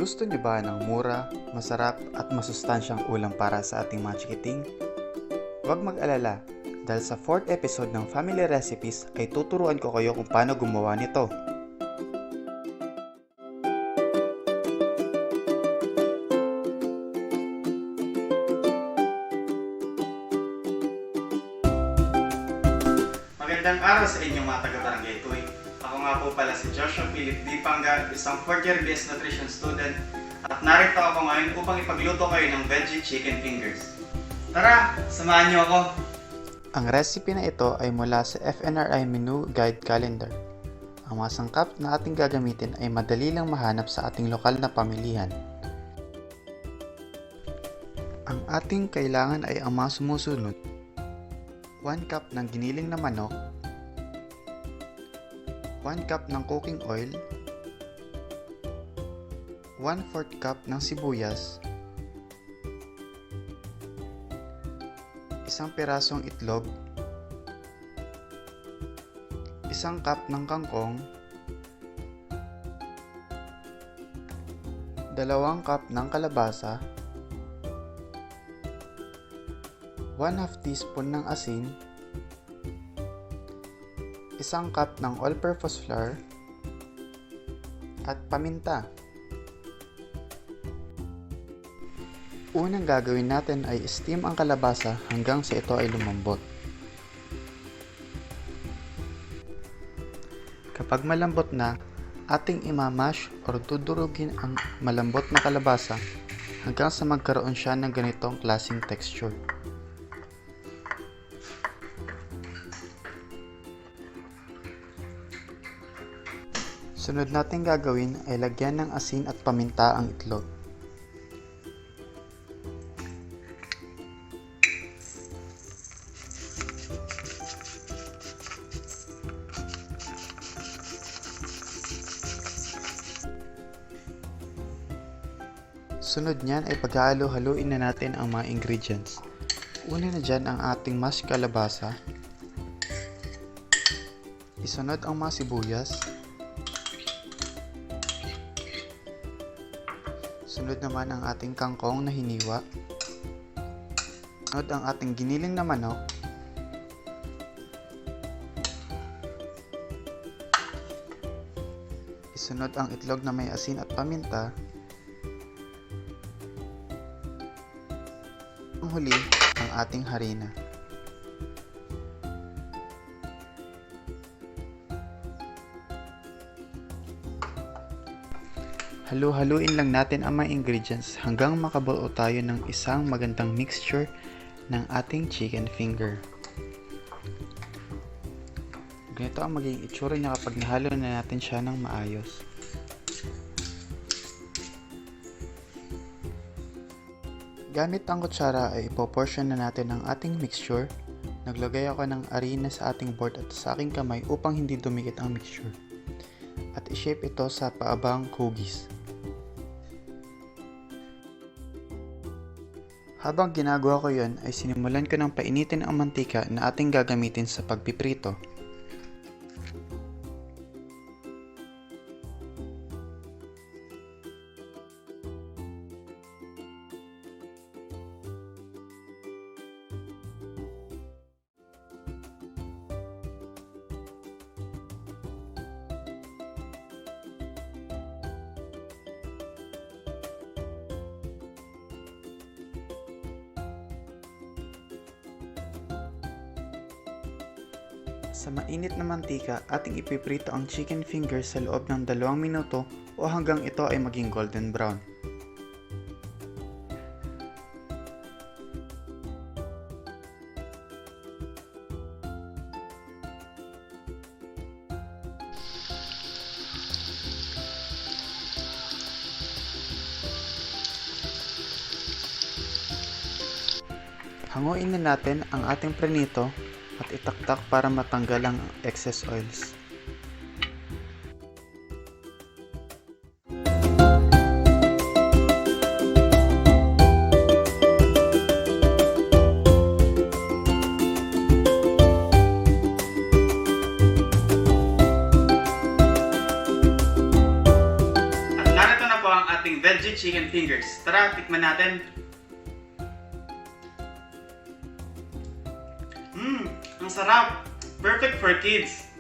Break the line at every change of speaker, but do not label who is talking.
Gusto niyo ba ng mura, masarap at masustansyang ulam para sa ating mga chikiting? Huwag mag-alala, dahil sa 4th episode ng Family Recipes ay tuturuan ko kayo kung paano gumawa nito. Magandang araw sa inyong mga taga-barangay Tuy. Ako nga po pala si Joshua Philip D. Panga, isang 4th year BS Nutrition student, at narito ako ngayon upang ipagluto kayo ng veggie chicken fingers. Tara, samahan niyo ako! Ang recipe na ito ay mula sa FNRI Menu Guide Calendar. Ang mga sangkap na ating gagamitin ay madali lang mahanap sa ating lokal na pamilihan. Ang ating kailangan ay ang mga sumusunod: 1 cup ng giniling na manok, 1 cup ng cooking oil, 1/4 cup ng sibuyas, isang pirasong itlog, 1 cup ng kangkong, 2 cup ng kalabasa, 1/2 teaspoon ng asin, 1 cup ng all-purpose flour, at paminta. Unang gagawin natin ay steam ang kalabasa hanggang sa ito ay lumambot. Kapag malambot na, ating imamash or dudurugin ang malambot na kalabasa hanggang sa magkaroon siya ng ganitong klaseng texture. Sunod natin gagawin ay lagyan ng asin at paminta ang itlog. Sunod niyan ay paghalo-haluin na natin ang mga ingredients. Una na dyan ang ating mashed kalabasa. Isunod ang mga sibuyas. Sunod naman ang ating kangkong na hiniwa. Sunod ang ating giniling na manok. Isunod ang itlog na may asin at paminta. Ang huli, ang ating harina. Halu-haluin lang natin ang mga ingredients hanggang makabuo tayo ng isang magandang mixture ng ating chicken finger. Ganito ang magiging itsura niya kapag nahalo na natin siya ng maayos. Gamit ang kutsara ay ipoportion na natin ang ating mixture. Naglagay ako ng harina sa ating board at sa aking kamay upang hindi dumikit ang mixture. At i-shape ito sa paabang cookies. Habang ginagawa ko yon ay sinimulan ko ng painitin ang mantika na ating gagamitin sa pagpiprito. Sa mainit na mantika, ating ipiprito ang chicken fingers sa loob ng 2 minuto o hanggang ito ay maging golden brown. Hanguin na natin ang ating prenito at itaktak para matanggal ang excess oils. ating veggie chicken fingers. Tara, tikman natin. Ang sarap! Perfect for kids.